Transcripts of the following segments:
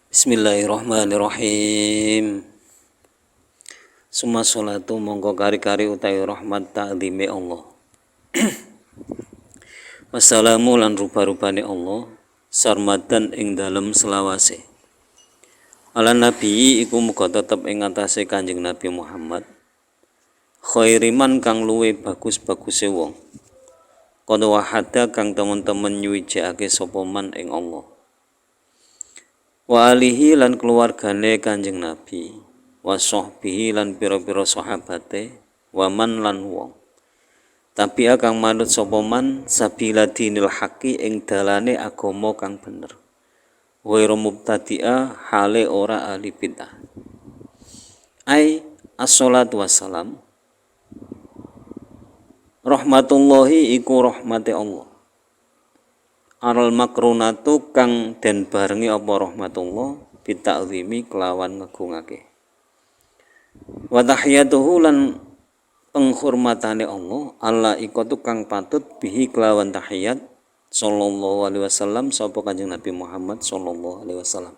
Bismillahirrahmanirrahim. Summa sholatu mongko kari-kari utawi rahmat ta'zime Allah. Wassalamu lan rupa-rupane Allah sarmadan ing dalem selawase. Ala nabi iku muga tetep ing atase Kanjeng Nabi Muhammad. Khairiman kang luwe bagus-baguse wong. Qad wahada kang temen-temen nyuwijake sapa man ing Allah. Wa alihi lan keluargane Kanjeng Nabi, wa sahbihi lan pira-pira sahabate, wa man lan wong. Tapi kang manut sapa man sabila dinil haqi ing dalane agama kang bener. Wa mubtadi'a hale ora ahli bid'ah. Ai assalatu wassalam. Rahmatullahi iku rahmate Allah. Aral makrunatu kang den barengi apa rahmatullah bita'zimi kelawan ngagungake. Wa tahiyatuhu lan penghormatane Allah ikatu kang patut bihi kelawan tahiyat sallallahu alaihi wasallam sapa Kanjeng Nabi Muhammad sallallahu alaihi wasallam.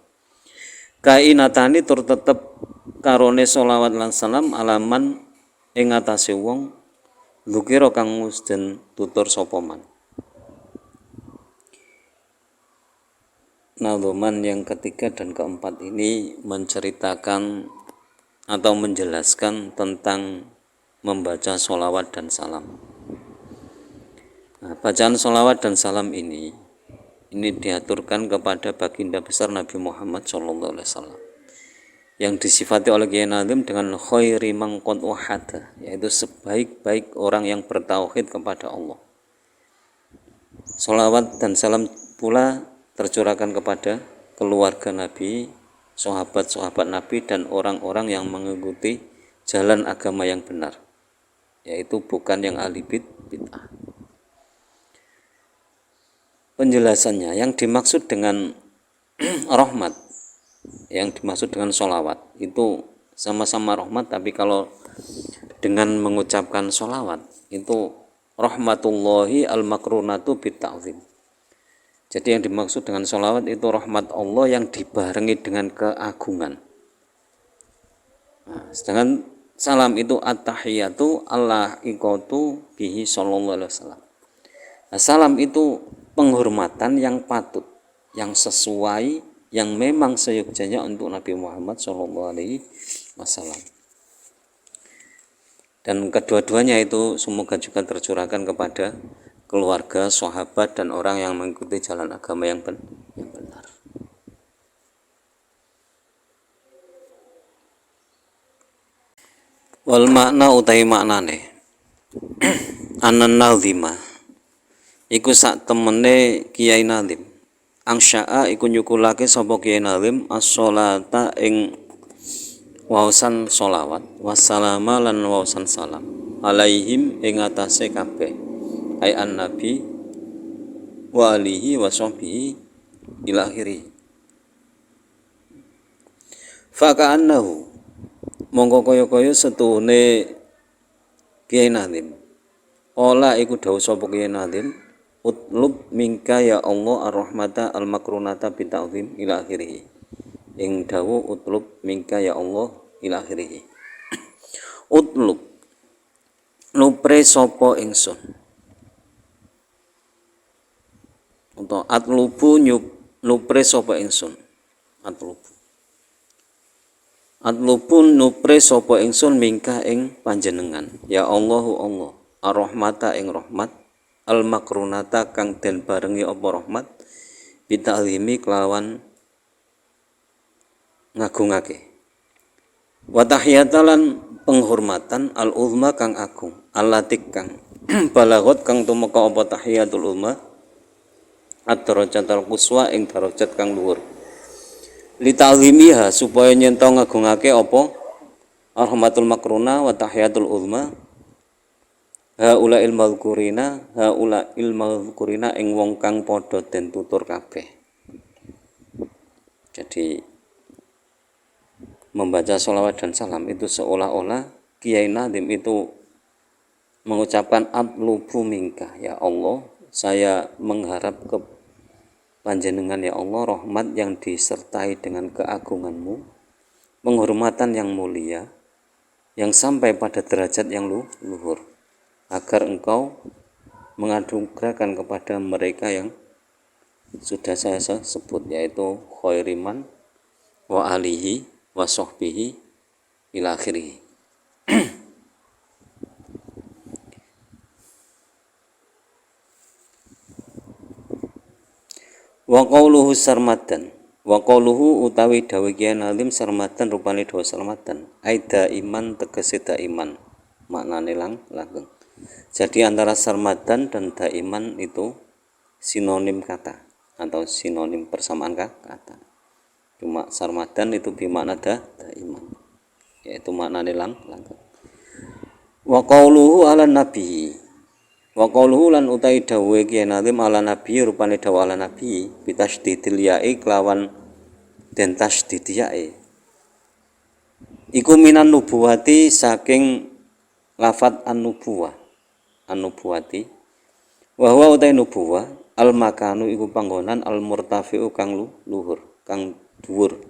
Kainatani tur tetep karone selawat lan salam alaman ing atase wong dzikira kang musden tutur sapa man. Nadhoman yang ketiga dan keempat ini menceritakan atau menjelaskan tentang membaca sholawat dan salam. Nah, bacaan sholawat dan salam ini diaturkan kepada baginda besar Nabi Muhammad SAW yang disifati oleh Kiai Nazim dengan khairi man qad wahada, yaitu sebaik-baik orang yang bertauhid kepada Allah. Sholawat dan salam pula tercurahkan kepada keluarga Nabi, sahabat-sahabat Nabi dan orang-orang yang mengikuti jalan agama yang benar, yaitu bukan yang ahli bid'ah. Penjelasannya, yang dimaksud dengan rahmat, yang dimaksud dengan sholawat itu sama-sama rahmat, tapi kalau dengan mengucapkan sholawat itu rahmatullahi al-makrunatu bitta'zim. Jadi yang dimaksud dengan sholawat itu rahmat Allah yang dibarengi dengan keagungan. Nah, sedangkan salam itu at-tahiyatu Allah ikatu bihi sallallahu alaihi wasallam. Nah, salam itu penghormatan yang patut, yang sesuai, yang memang seyogyanya untuk Nabi Muhammad sallallahu alaihi wasallam. Dan kedua-duanya itu semoga juga tercurahkan kepada keluarga, sahabat, dan orang yang mengikuti jalan agama yang benar. Wal makna utai maknane anan nazima iku sak temene Kiai Nazim angsya'a iku nyukulake sapa Kiai Nazim as-sholata ing wausan sholawat wassalama lan wausan salam alaihim ing atase kabeh ay an-nabi wa alihi wa sahbihi ila akhiri. Faka'annahu mongko kaya-kaya setune Kiai Nazim ola iku dawuh sapa Kiai Nazim utlub minka ya Allah ar-rahmata al-makrunata bita'zim ila akhiri. Ing dawuh utlub minka ya Allah ila akhiri. Utlub nupre sapa ingsun untuk atlubu nupre sapa ingsun atlubu nupre sapa ingsun mingkah ing panjenengan ya Allahu Allah ar-rahmata ing rahmat al-makrunata kang den barengi apa rahmat bita'zimi kelawan ngagungake wa tahiyatalan penghormatan al-uzma kang agung alatik kang balagot kang tumeka apa tahiyatul uzma ad-darajatul quswa ing darajat kang dhuwur li ta'zimiha supaya nyento ngagungake apa rahmatul makruna wa tahiyatul uzma haula ilmal kurina ing wong kang padha den tutur kabeh. Jadi membaca sholawat dan salam itu seolah-olah Kiai Nazim itu mengucapkan atlubu minka ya Allah, saya mengharap panjenengan ya Allah rahmat yang disertai dengan keagunganmu, penghormatan yang mulia, yang sampai pada derajat yang luhur, agar engkau menganugerahkan kepada mereka yang sudah saya sebut, yaitu khairiman wa alihi wa sahbihi ila akhirih. Wa qauluhu sarmadan, wa qauluhu utawi dawuh Kyai Nazim sarmadan rupane dawa sarmadan, aida iman tegese iman, maknane langgeng. Jadi antara sarmadan dan daiman itu sinonim kata atau sinonim persamaan kata. Cuma sarmadan itu bermakna daiman, yaitu maknane langgeng. Wa qauluhu ala nabi, wa qauluhu lan utai dawuhe Kyai Nazim ala nabi rupane dawuh ala nabi bitasdidil ya'i kelawan den tasdid ya'i iku minan nubuwati saking lafat an-nubuwah an-nubuwati wa huwa utai nubuwah al makanu iku panggonan al murtafi'u kang luhur kang dhuwur.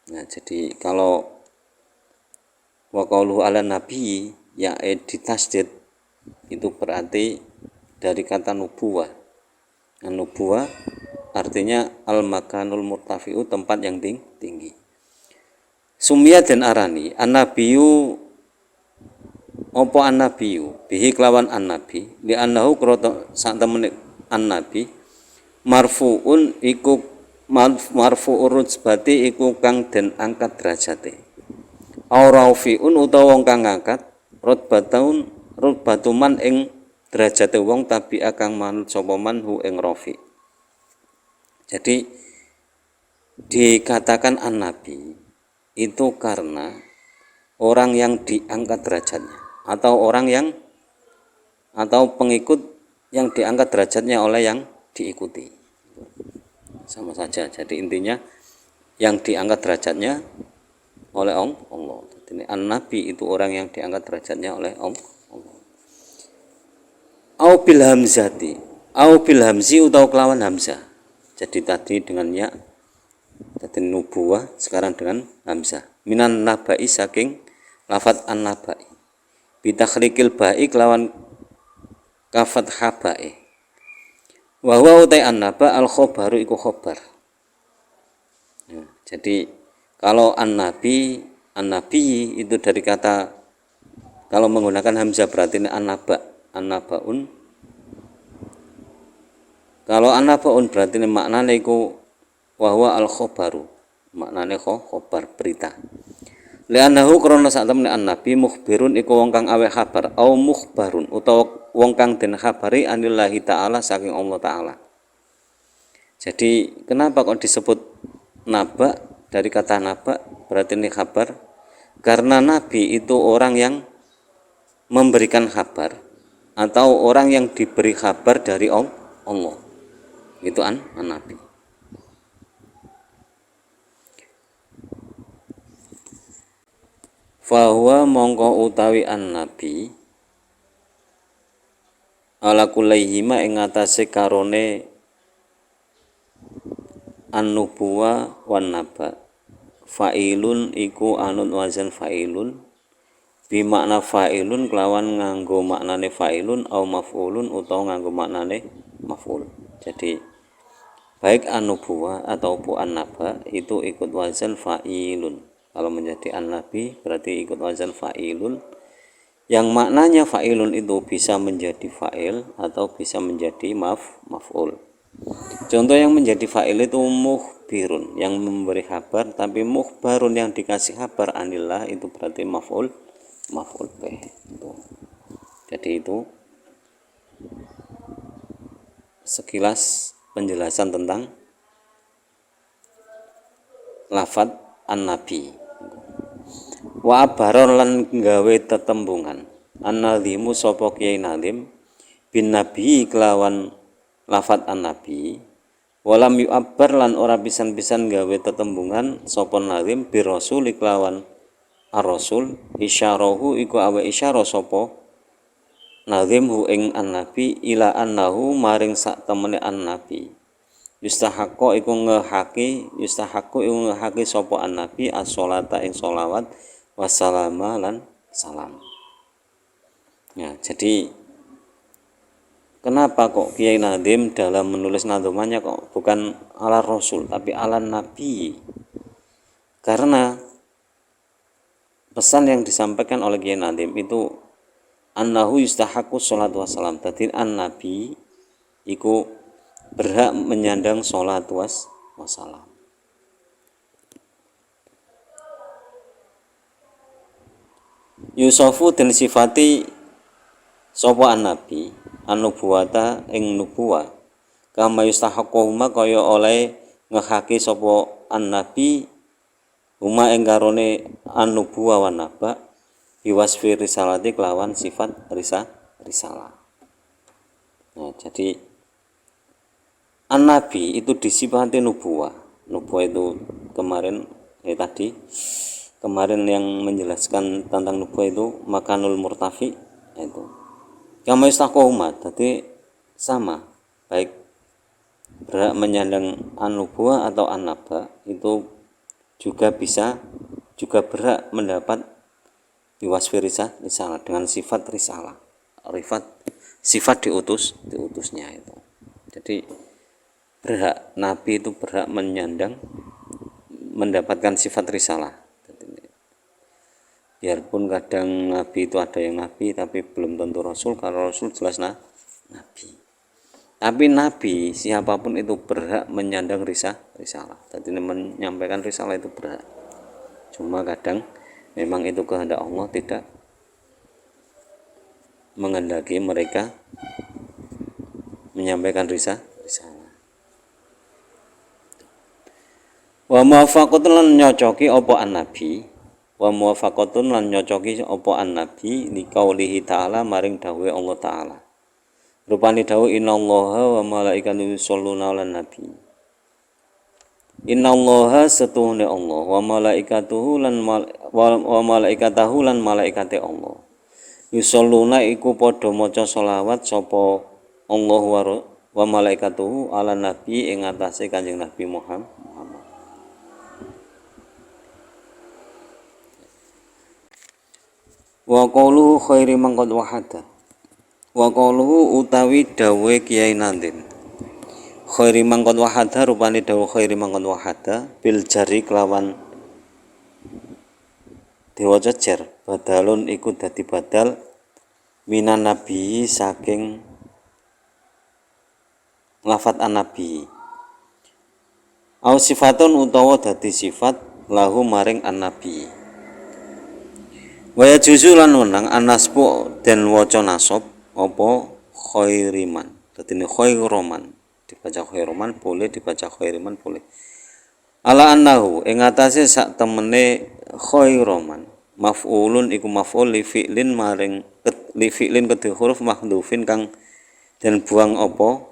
Nah, jadi kalau wa qauluhu ala nabi ya ditasdid itu berarti dari kata nubuwah. Nubuwah artinya al makanul murtafi'u, tempat yang tinggi. Sumia dan arani an-nabiyu apa an-nabiyu bihi kelawan an-nabi li annahu kroto sak temene an-nabi marfuun iku marfu'ur rutbati iku kang den angkat derajate. Aurafiun utawa wong kang ngangkat rutbatuman ing derajate wong tabi kang manut sapa man hu ing rafi. Jadi dikatakan an-nabi itu karena orang yang diangkat derajatnya atau pengikut yang diangkat derajatnya oleh yang diikuti. Sama saja. Jadi intinya yang diangkat derajatnya oleh Allah. Jadi an-nabi itu orang yang diangkat derajatnya oleh Allah. Au bil hamzati, au bil hamzi utawa kelawan hamzah. Jadi tadi dengan ya, tadi nubuwah, sekarang dengan hamzah. Minan nabai saking lafat an-nabai. Bitakhriqil ba'i kelawan kafat haba'i. Wa huwa utai an-naba al-khobaru iku khobar. Ya, jadi kalau an-nabi itu dari kata, kalau menggunakan hamzah berarti an-naba, an-nabaun. Kalau an-nabaun berarti maknane iku wa huwa al-khobaru, maknane khobar, berita. Li'annahu krana sak temene an-nabi mukhbirun iku wong kang awe kabar, au mukhbarun utawa wong kang den khabari anillahi ta'ala saking Allah ta'ala. Jadi kenapa kok disebut naba, dari kata naba berarti ini kabar? Karena nabi itu orang yang memberikan kabar atau orang yang diberi kabar dari Allah. Itu an-nabi. Fahuwa mongko utawi an-nabi ala kulaihima ing atase karone an-nubuwa wan naba. Fa'ilun iku anut wazan fa'ilun bi makna fa'ilun kelawan nganggo maknane fa'ilun au maf'ulun utawa nganggo maknane maf'ul. Jadi baik an-nubuwa ataupun an-naba itu ikut wazan fa'ilun. Kalau menjadi an-nabi berarti ikut wazan fa'ilun, yang maknanya fa'ilun itu bisa menjadi fa'il atau bisa menjadi maf'ul. Contoh yang menjadi fa'il itu mukhbirun, yang memberi kabar, tapi mukhbarun yang dikasih kabar anillah itu berarti maf'ul bih. Jadi itu sekilas penjelasan tentang lafadz an-nabi. Wa abaron lan gawe tetembungan an-nazimu sapa Kyai Nazim bin nabi kelawan lafadz an-nabi, walam yu'abbar lan ora pisan-pisan gawe tetembungan sapa nazim bi rasul kelawan ar-rasul, isyarahu iku awe isyarah sapa nazim hu ing an-nabi ila annahu maring sak temene an-nabi Yustahaqqu iku ngehaki sapa an-nabi as-sholata ing sholawat wassalama lan salam. Ya, jadi kenapa kok Kiai Nadim dalam menulis nadzumannya kok bukan ala Rasul tapi ala Nabi? Karena pesan yang disampaikan oleh Kiai Nadim itu annahu yustahaqqu sholatu wassalam. Dadi an-nabi iku berhak menyandang sholat wassalam. Yusofu dan sifati sapa an-nabi an-nubuwata ing nubuwah kama yustahaqquma kaya oleh ngehaki sapa an-nabi huma ing karone an-nubuwah wan naba biwasfi risalati kelawan sifat risalah. Nah, jadi an-nabi itu disifati nubuwah. Nubuwah itu kemarin yang menjelaskan tentang nubuwah itu makanul murtafi itu. Kama istaqoma, jadi sama, baik berhak menyandang an-nubuwah atau an-naba itu juga berhak mendapat biwasfi risalah dengan sifat risalah. Sifat diutusnya itu. Jadi berhak nabi itu berhak menyandang mendapatkan sifat risalah. Biarpun kadang nabi itu ada yang nabi tapi belum tentu rasul. Kalau rasul jelas nabi. Tapi nabi siapapun itu berhak menyandang risalah. Jadi menyampaikan risalah itu berhak. Cuma kadang memang itu kehendak Allah tidak menghendaki mereka menyampaikan risalah. Wa muwafaqatun lan nyocoki apa an-nabi li qaulihi ta'ala maring dawuhe Allah taala. Rupane dawuh innallaha wa malaikatahu yusholluna 'alan nabi. Innallaha setuhune Allah wa malaikatahu lan malaikate Allah. Yusholluna iku padha maca selawat sapa Allah wa malaikatahu 'alan nabi ing atase Kanjeng Nabi Muhammad. Wa qauluhu khairi man qad wahada. Wa qauluhu utawi dawuhe Kiai Nadim. Khairi man qad wahada rupane dawuh khairi man qad wahada bil jari kelawan diwaca jar. Badalun iku dadi badal minan nabi saking lafat an-nabi. Au sifatun utawa dadi sifat lahu maring an-nabi. Waya juzulan wenang anasbu dan waca nasab apa khairiman. Dadi khairoman dibaca khairoman boleh, dibaca khairiman boleh. Ala annahu ing atase sak temene khairoman maf'ulun iku maf'ul li fi'lin maring li fi'lin kedhe huruf mahdhufin kang den buang apa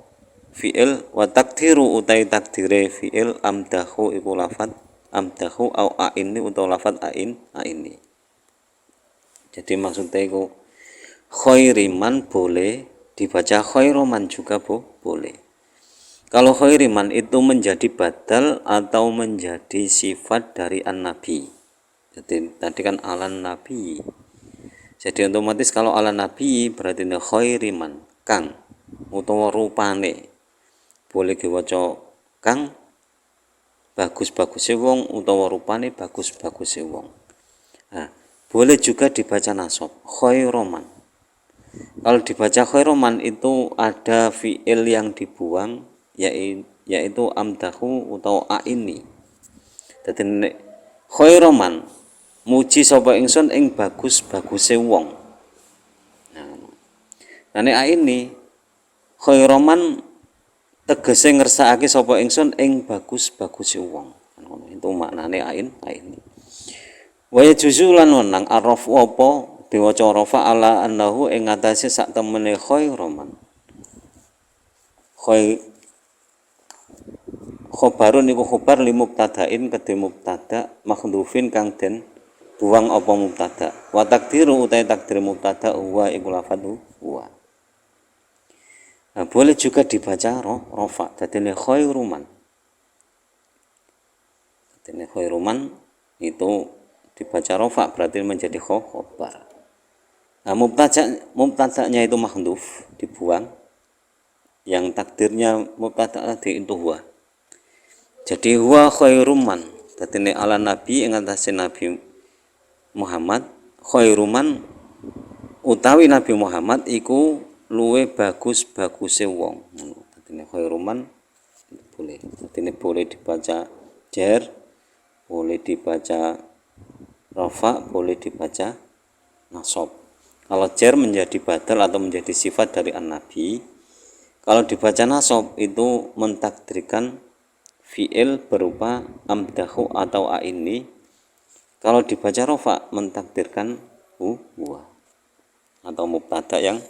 fi'il wa takdiru utai takdire fi'il amdahu iku lafat amdahu au a'inni utawa lafat a'inni. Jadi maksudnya itu khairiman boleh dibaca khairoman juga boleh. Kalau khairiman itu menjadi badal atau menjadi sifat dari an-nabi. Jadi tadi kan alan nabi. Jadi otomatis kalau alan nabi berarti khairiman kang utawa rupane boleh diwaca kang bagus-baguse wong utawa rupane bagus-baguse wong. Nah, boleh juga dibaca nasab khairoman. Kalau dibaca khairoman itu ada fi'il yang dibuang yaitu amdahu atau a'ini. Dadi khairoman muji sapa ingsun ing bagus-baguse wong. Nah nek a'ini khairoman tegese ngersakake sapa ingsun ing bagus-baguse wong. Itu maknane a'ini. Waya juzulan wenang arrafu apa diwaca rafa ala annahu ing atase sak temene khairoman. Khobarun iku khobar li mubtada'in kedhe mubtada makhdhufin kang den buang apa mubtada. Wa takdiru utai takdir mubtada huwa iku lafadhu huwa. Boleh juga dibaca rofa, dadine khairuman. Dadine khairuman itu dibaca rofa berarti menjadi khobar. Nah, mubtada'nya itu mahdhuf, dibuang. Yang takdirnya mubtada tadi itu huwa. Jadi huwa khairuman. Dadine ala nabi ing atase Nabi Muhammad, khairuman utawi Nabi Muhammad iku luwe baguse wong. Dadine khairuman boleh. Dadine boleh dibaca jar, boleh dibaca rafa, boleh dibaca nasab. Kalau jar menjadi badal atau menjadi sifat dari an-nabi. Kalau dibaca nasab itu mentakdirkan fi'il berupa amdahu atau aini. Kalau dibaca rafa mentakdirkan huwa atau mubtada yang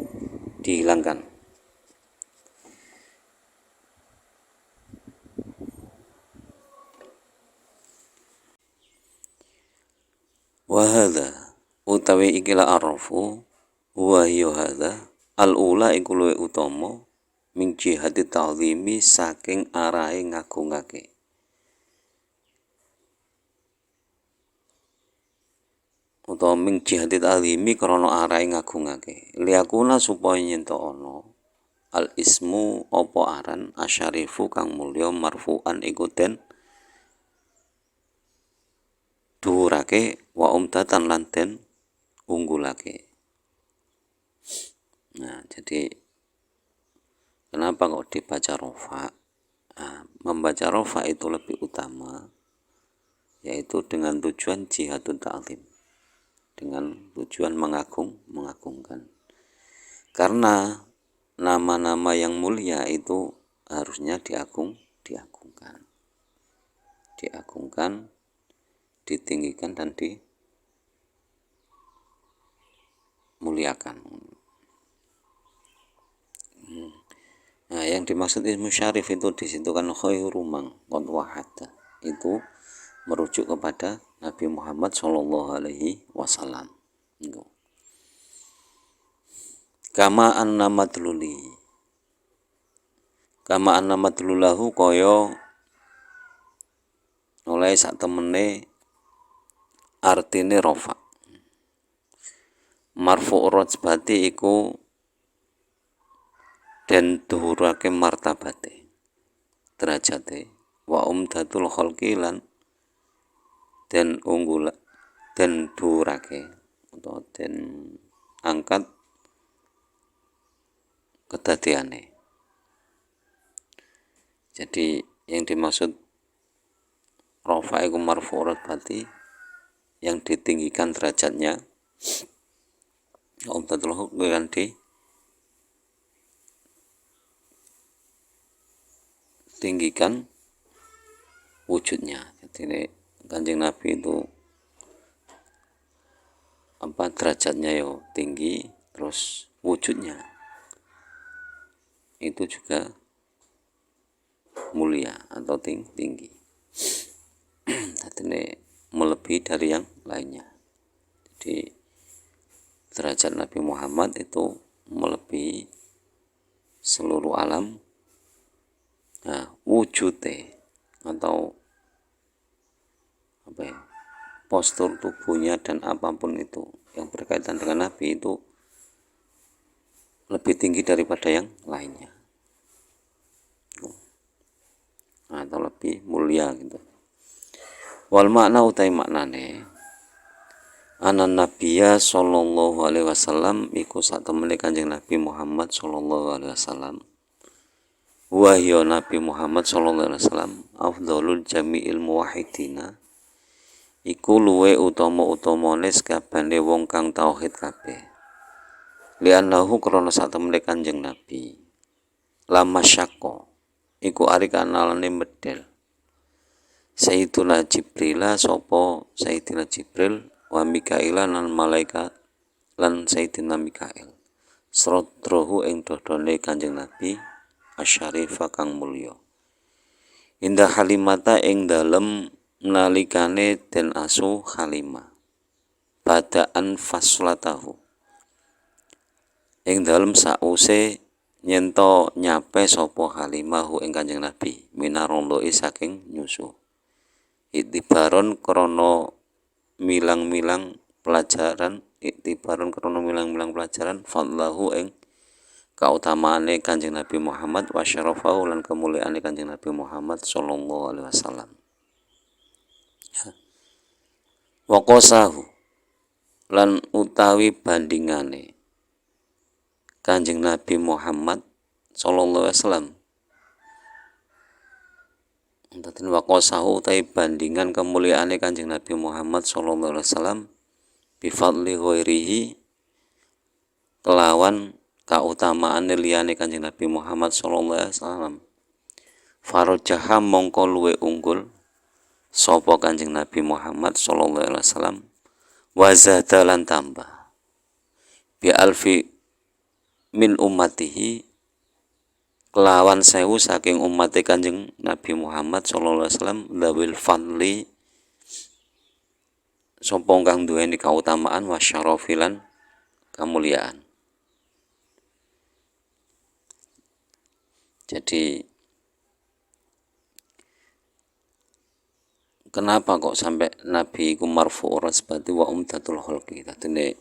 dihilangkan. Wa hadza utawi ikilah arafu wa hiya hadza al-ula iku luwih utama min jihati ta'zimi saking arahe ngagungake. Utawa min jihati ta'zimi krana arahe ngagungake. Liyakuna supaya yen ana al ismu apa aran asyarifu kang mulya marfu'an iku den dhuwurake wa umdatan lan den unggulake. Nah, jadi kenapa kok dibaca rofa? Nah, membaca rofa itu lebih utama, yaitu dengan tujuan jihadun ta'lim, dengan tujuan mengagungkan. Karena nama-nama yang mulia itu harusnya diagungkan, ditinggikan dan dimuliakan. Nah, yang dimaksud ismu syarif itu di situ kan khairuman qad wahada. Itu merujuk kepada Nabi Muhammad sallallahu alaihi wasallam. Kama anna madlulahu kaya oleh sak temene artine rofa. Marfu' rotbati iku den dhuwurake martabate derajate wa umdatul khalqi lan den dhuwurake utawa den angkat kedadiane. Jadi yang dimaksud rofa iku marfu' rotbati yang ditinggikan derajatnya, umdatul khalqi kan tinggikan wujudnya. Jadi Kanjeng Nabi itu derajatnya yo tinggi, terus wujudnya itu juga mulia atau tinggi. Jadi melebihi dari yang lainnya. Jadi derajat Nabi Muhammad itu melebihi seluruh alam. Nah, wujudnya atau postur tubuhnya dan apapun itu yang berkaitan dengan Nabi itu lebih tinggi daripada yang lainnya, atau lebih mulia gitu. Wal makna utai maknane anan nabiyya sallallahu alaihi wasallam iku sak temene Kanjeng Nabi Muhammad sallallahu alaihi wasallam wa hiya Nabi Muhammad sallallahu alaihi wasallam afdhalul jami'il muwahhidina iku luwe utama-utamane sakabehane wong kang tauhid kabeh. Li'annahu krana sak temene Kanjeng Nabi lama syaqqa iku ari kanalane medhel Sayyiduna Jibril sapa Sayyidina Jibril wa Mikail lan malaikat lan Sayyidina Mikail srodrohu ing dodone Kanjeng Nabi asyarifa kang mulya indah halimata ing dalem nalikane den asu Halimah badaan faslatahu ing dalem sause yen to nyape sapa Halimah ing Kanjeng Nabi minarondoi saking nyusu. Iktibaron krana milang-milang pelajaran fadlahu ing kautamaane Kanjeng Nabi Muhammad wa syarafahu lan kemuliaane Kanjeng Nabi Muhammad sallallahu alaihi wasallam. Wa qasahu lan utawi bandingane Kanjeng Nabi Muhammad sallallahu alaihi wasallam. Dadi wa qasahu utawi bandingan kemuliaane Kanjeng Nabi Muhammad sallallahu alaihi wasallam bi fadli ghairihi kelawan kautamaane liyane Kanjeng Nabi Muhammad sallallahu alaihi wasallam. Farajaha mongko luwe unggul sapa Kanjeng Nabi Muhammad sallallahu alaihi wasallam wa zada lan tambah bi alfi min ummatihi kelawan 1000 saking umat Kanjeng Nabi Muhammad sallallahu alaihi wasallam dawil fadli sapa kang duweni kautamaan wa syarafilan kemuliaan. Jadi kenapa kok sampai Nabi iku marfu' rasbati wa umdatul khalqi? Tadine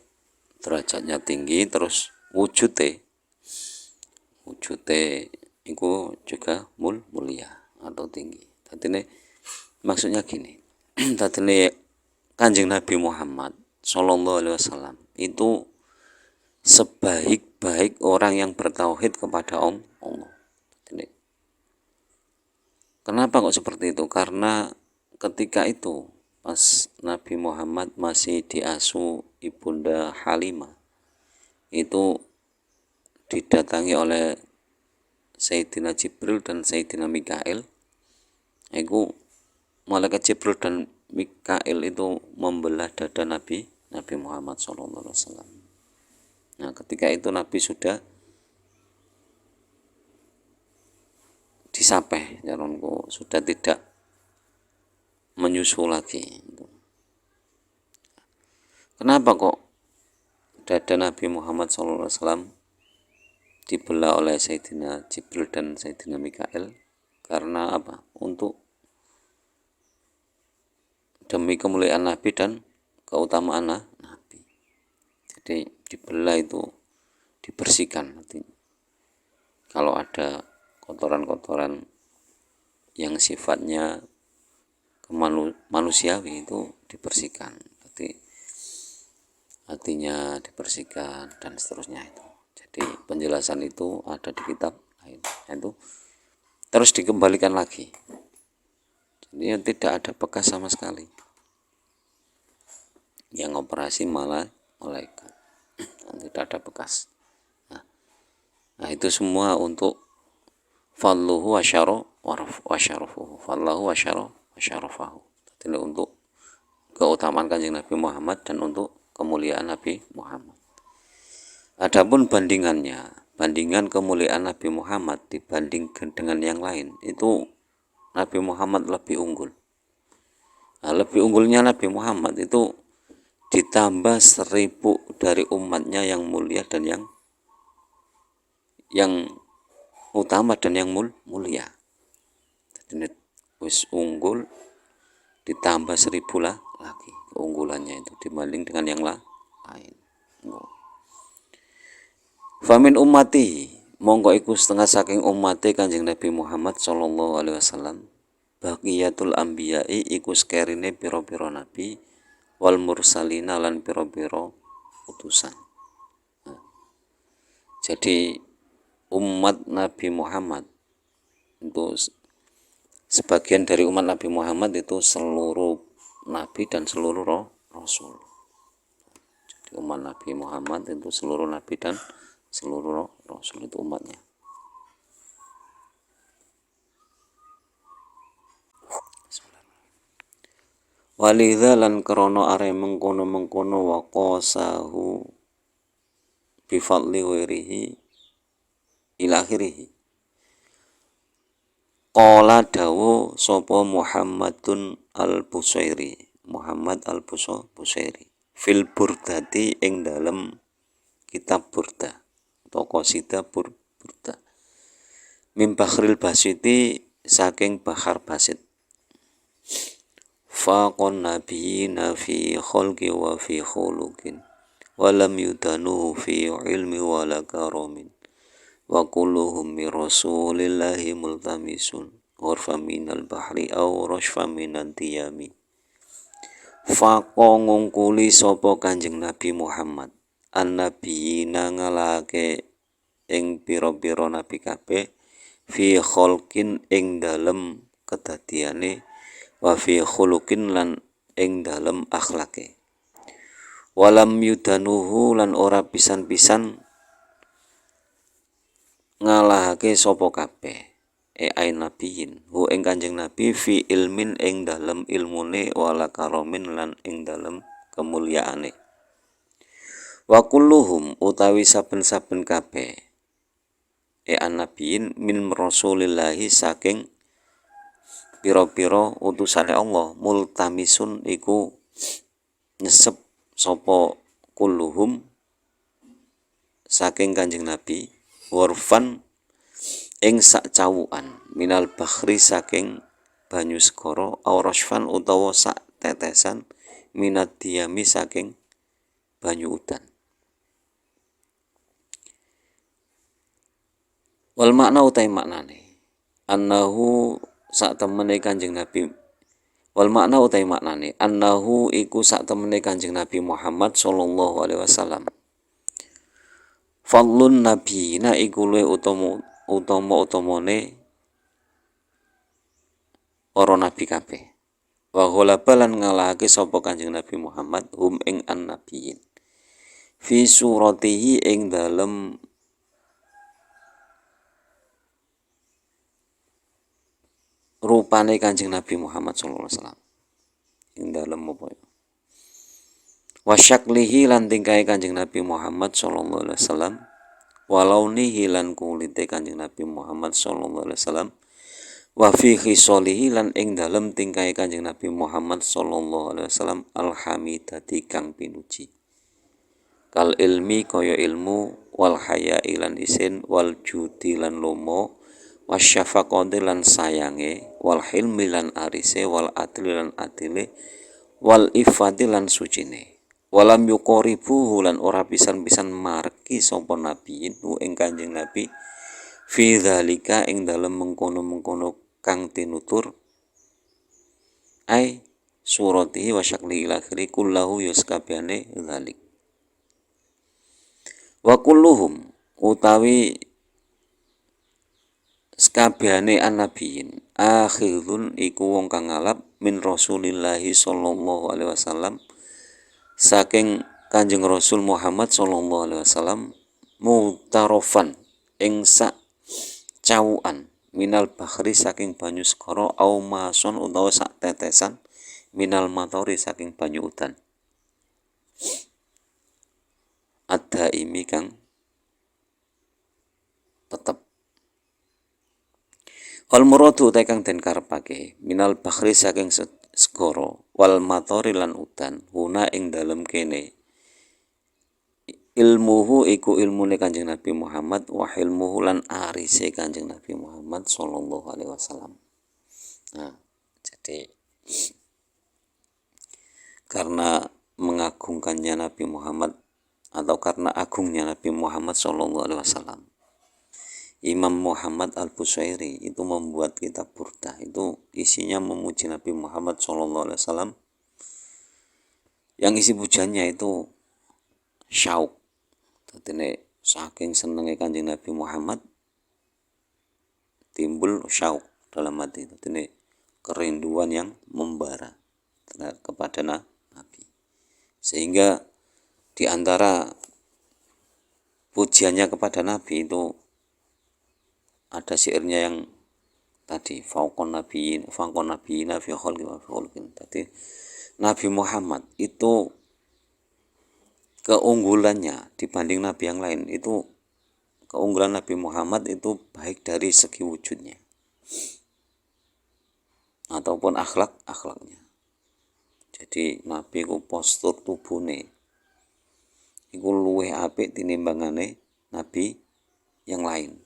derajatnya tinggi terus wujude iku juga mulia atau tinggi. Tadine maksudnya gini. Tadine Kanjeng Nabi Muhammad sallallahu alaihi wasallam itu sebaik-baik orang yang bertauhid kepada Allah. Tadine. Kenapa kok seperti itu? Karena ketika itu pas Nabi Muhammad masih diasuh Ibunda Halimah itu didatangi oleh Sayyidina Jibril dan Sayyidina Mikail. Itu malaikat Jibril dan Mikail itu membelah dada Nabi Muhammad SAW. Nah, ketika itu Nabi sudah disapeh, sudah tidak menyusu lagi. Kenapa kok dada Nabi Muhammad SAW dibelah oleh Sayyidina Jibril dan Sayyidina Mikail? Karena apa? Untuk demi kemuliaan Nabi dan keutamaan Nabi. Jadi dibelah itu dibersihkan. Kalau ada kotoran-kotoran yang sifatnya manusiawi itu dibersihkan. Berarti hatinya dibersihkan dan seterusnya itu. Jadi penjelasan itu ada di kitab lain. Itu terus dikembalikan lagi. Jadi tidak ada bekas sama sekali. Yang operasi malah malaikat. Tidak ada bekas. Nah, itu semua untuk fadluhu wa syarafuhu. Fadluhu wa syarafahu. Jadi untuk keutamaan Kanjeng Nabi Muhammad dan untuk kemuliaan Nabi Muhammad. Adapun bandingan kemuliaan Nabi Muhammad dibandingkan dengan yang lain, itu Nabi Muhammad lebih unggul. Nah, lebih unggulnya Nabi Muhammad itu ditambah 1000 dari umatnya yang mulia dan yang utama dan yang mulia. Jadi wis unggul ditambah 1000 lagi keunggulannya itu dibanding dengan yang lain. Famin ummati mongko iku setengah saking ummate Kanjeng Nabi Muhammad sallallahu alaihi wasallam baqiyatul anbiya'i iku sekerine pira-pira nabi wal mursalina lan pira-pira utusan. Jadi umat Nabi Muhammad itu sebagian dari umat Nabi Muhammad itu seluruh nabi dan seluruh rasul. Jadi umat Nabi Muhammad itu seluruh nabi dan seluruh rasul itu umatnya. Walidha lan krana are mengkono-mengkono wa qasahu bi fadli ghairihi ila akhirih. Qala dawu sapa Muhammadun Muhammad al-Busairi fil burdati ing dalem kitab burda atau qasidah burda burda. Mim bahril basiti saking bahar basit. Faqon nabiyina fi khalqi wa fi khuluqin walam yudanu fi ilmi wala karamin wa kulluhum mi rasulillahi multamisun urfa minal bahri aw rashfa minan tiyami. Faqo ngungkuli sapa Kanjeng Nabi Muhammad annabiyina ngalahake ing pira-pira nabi kabeh fi khalqin ing dalem kedadiane wa fi khuluqin lan ing dalem akhlake. Walam yudanuhu lan ora pisan-pisan ngalahake sapa kabeh ai nabiyin hu ing Kanjeng Nabi fi ilmin ing dalem ilmune wala karomin lan ing dalem kemulyaane. Wa kulluhum utawi saben-saben kabeh nabiyin min rasulillahi saking pira-pira utusane Allah multamisun iku nyesep sapa kulluhum saking Kanjeng Nabi warfan ing sak cawukan minal bakhri saking banyu segara aw rashfan utawa sak tetesan minat diami saking banyu udan. Wal makna utai maknane annahu sak temene Kanjeng Nabi wal makna utai maknane annahu iku sak temene Kanjeng Nabi Muhammad sallallahu alaihi wasallam fadlun nabiyina iku luwih utama-utamane para nabi kabeh. Wa ghalaba lan ngalahake sapa Kanjeng Nabi Muhammad hum ing annabiyin. Fi suratihi ing dalem rupane Kanjeng Nabi Muhammad sallallahu alaihi wasallam. Ing dalem apa ya? Wa syaklihi lan tingkahe Kanjeng Nabi Muhammad sallallahu alaihi wasallam. Walau nihilan kulite Kanjeng Nabi Muhammad sallallahu alaihi wasallam wa fi khisalihi lan ing dalem tingkahe Kanjeng Nabi Muhammad sallallahu alaihi wasallam alhamidati kang pinuji kal ilmi kaya ilmu wal haya lan isin wal judi lan lomo wasyafaqati lan sayange wal hilmi lan arise wal adli lan adile wal ifati lan sucine. Walam yuqaribuhu lan ora pisan-pisan marki sapa nabiyin ing Kanjeng Nabi fi dzalika ing dalem mengkono-mengkono kang tinutur ai suratihi wa syakli ila akhiri kullahu yuskabane dzalik. Wa kulluhum utawi sakabehane annabiyin akhirun iku wong kang ngalap min Rasulillahi sallallahu alaihi wasallam saking Kanjeng Rasul Muhammad sallallahu alaihi wasallam mutarofan ing sak cawukan minal bakhri saking banyu segara au mason utawa sak tetesan minal matori saking banyu udan ada imi kang tetep. Wal muradu kang den karepake minal bakhri saking segara wal matori lan udan huna ing dalem kene ilmuhu iku ilmune Kanjeng Nabi Muhammad wa ilmuhu lan arise Kanjeng Nabi Muhammad sallallahu alaihi wasallam. Nah, jadi karena mengagungkannya Nabi Muhammad atau karena agungnya Nabi Muhammad sallallahu alaihi wasallam, Imam Muhammad Al-Busairi itu membuat kitab Burdah, itu isinya memuji Nabi Muhammad SAW, yang isi pujiannya itu syauk. Jadi saking senengnya Kanjeng Nabi Muhammad timbul syauk dalam hati. Jadi kerinduan yang membara kepada Nabi. Sehingga di antara pujiannya kepada Nabi itu ada syairnya yang tadi faqon nabiyina fi khalqi wa fi khuluqin. Tadi Nabi Muhammad itu keunggulannya dibanding nabi yang lain, itu keunggulan Nabi Muhammad itu baik dari segi wujudnya ataupun akhlaknya. Jadi nabi ku postur tubune iku luwih apik tinimbangane nabi yang lain.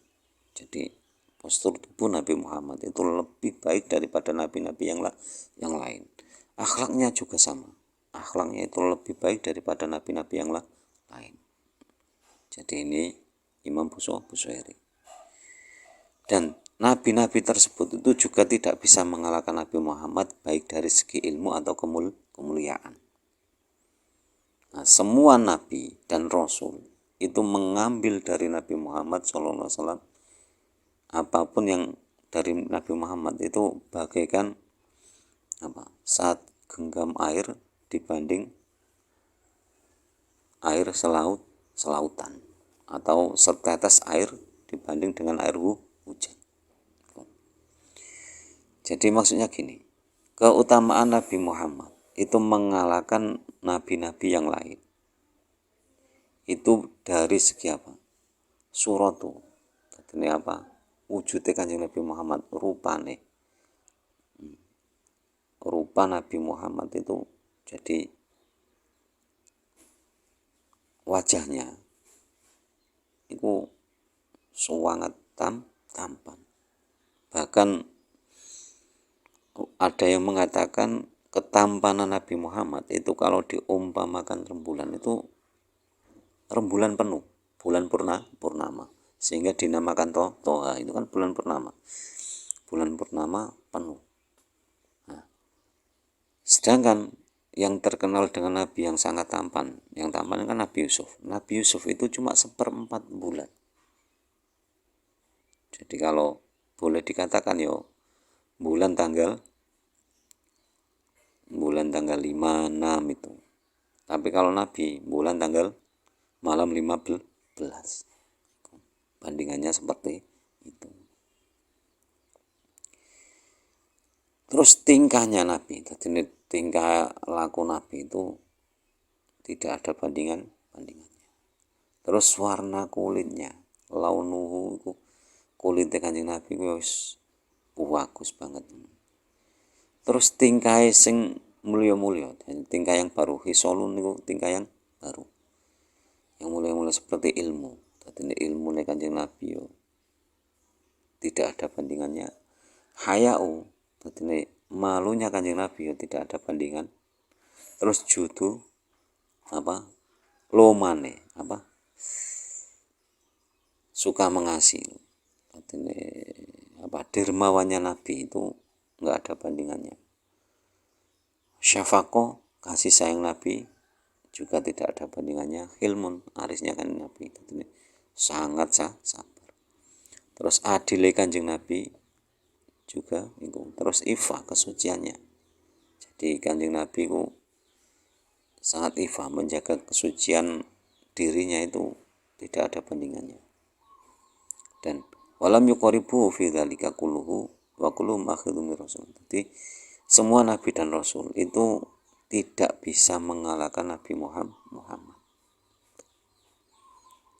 Jadi postur tubuh Nabi Muhammad itu lebih baik daripada nabi-nabi yang lain. Akhlaknya juga sama. Akhlaknya itu lebih baik daripada nabi-nabi yang lain. Jadi ini Imam Bushairi. Dan nabi-nabi tersebut itu juga tidak bisa mengalahkan Nabi Muhammad baik dari segi ilmu atau kemuliaan. Nah, semua nabi dan rasul itu mengambil dari Nabi Muhammad SAW. Apapun yang dari Nabi Muhammad itu bagaikan saat genggam air dibanding air selautan, atau setetes air dibanding dengan air hujan. Jadi maksudnya gini, keutamaan Nabi Muhammad itu mengalahkan nabi-nabi yang lain. Itu dari segi apa? Suratu. Ini apa? Wujudnya Kanjeng Nabi Muhammad, rupane. Rupa Nabi Muhammad itu jadi wajahnya itu sangat tampan. Bahkan ada yang mengatakan ketampanan Nabi Muhammad itu kalau diumpamakan rembulan itu rembulan penuh, bulan purnama, sehingga dinamakan Toha, itu kan bulan purnama penuh. Nah, sedangkan yang terkenal dengan Nabi yang sangat tampan, yang tampan kan Nabi Yusuf. Nabi Yusuf itu cuma 1/4 bulan. Jadi kalau boleh dikatakan bulan tanggal 5, 6 itu. Tapi kalau Nabi bulan tanggal malam 15. Bandingannya seperti itu. Terus tingkahnya Nabi, jadi tingkah laku Nabi itu tidak ada bandingannya. Terus warna kulitnya, launuhu itu kulitnya Kanjeng Nabi wis bagus banget. Terus tingkah sing mulia-mulia, tingkah yang baru, hisolun itu tingkah yang baru, yang mulia-mulia seperti ilmu. Jadi ilmu Kanjeng Nabi tidak ada bandingannya. Hayau, jadi malunya Kanjeng Nabi tidak ada bandingan. Terus judu lomane suka mengasihi. Jadi dermawannya Nabi itu nggak ada bandingannya. Syafaqo, kasih sayang Nabi juga tidak ada bandingannya. Hilmun, arisnya kan Nabi, jadi sangat sabar. Terus adile Kanjeng Nabi juga itu. Terus ifa, kesuciannya. Jadi Kanjeng Nabi itu sangat ifa, menjaga kesucian dirinya itu tidak ada bandingannya. Dan walam yuqaribu fi dzalika kulluhu wa kulluhum akhidhu min rasul. Jadi semua nabi dan rasul itu tidak bisa mengalahkan Nabi Muhammad.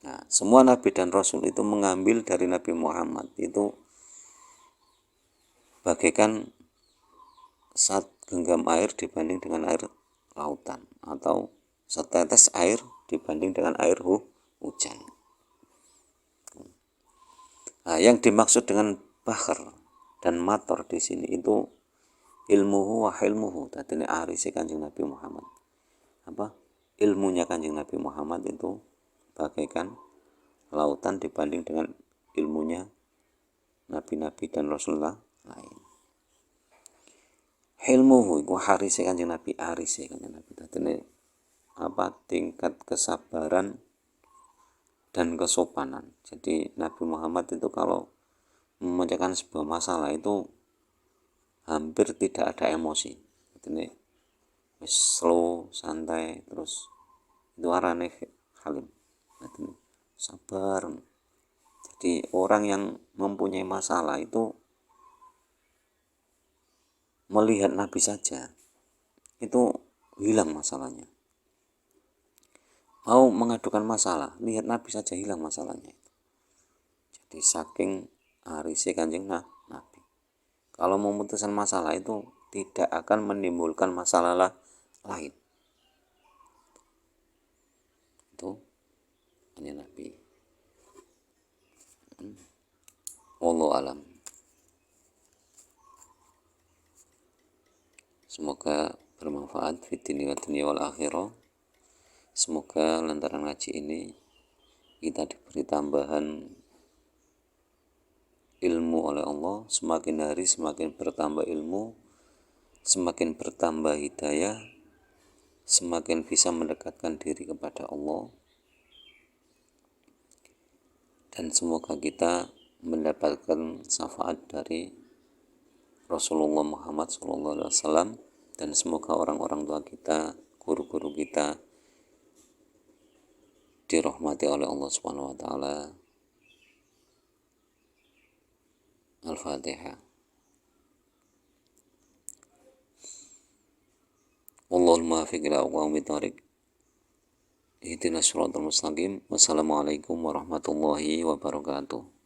Nah, semua nabi dan rasul itu mengambil dari Nabi Muhammad itu bagaikan saat genggam air dibanding dengan air lautan, atau setetes air dibanding dengan air hujan. Nah, yang dimaksud dengan bahar dan mator di sini itu ilmuhu wa hilmuhu. Tadi ini arisi Kanjeng Nabi Muhammad. Ilmunya Kanjeng Nabi Muhammad itu bagaikan lautan dibanding dengan ilmunya nabi-nabi dan Rasulullah lain. Hilmuhu itu harisi Kanjeng Nabi, arisi Kanjeng Nabi. Tadi ini tingkat kesabaran dan kesopanan. Jadi Nabi Muhammad itu kalau memecahkan sebuah masalah itu hampir tidak ada emosi. Jadi slow, santai, terus itu arane halim. Jadi sabar. Jadi orang yang mempunyai masalah itu melihat Nabi saja itu hilang masalahnya. Mau mengadukan masalah, lihat Nabi saja hilang masalahnya. Jadi saking arisnya Kanjeng Nabi. Kalau memutuskan masalah itu tidak akan menimbulkan masalah lain. Itu hanya Nabi. Wallahu alam. Semoga bermanfaat fid dunya wal akhirah. Semoga lantaran ngaji ini kita diberi tambahan ilmu oleh Allah, semakin hari semakin bertambah ilmu, semakin bertambah hidayah, semakin bisa mendekatkan diri kepada Allah, dan semoga kita mendapatkan syafaat dari Rasulullah Muhammad SAW, dan semoga orang-orang tua kita, guru-guru kita dirahmati oleh Allah Subhanahu wa taala. Al-Fatihah. Wallahul muwaffiq ila aqwamit thoriq. Ihdinas siratal mustaqim. Wassalamualaikum warahmatullahi wabarakatuh.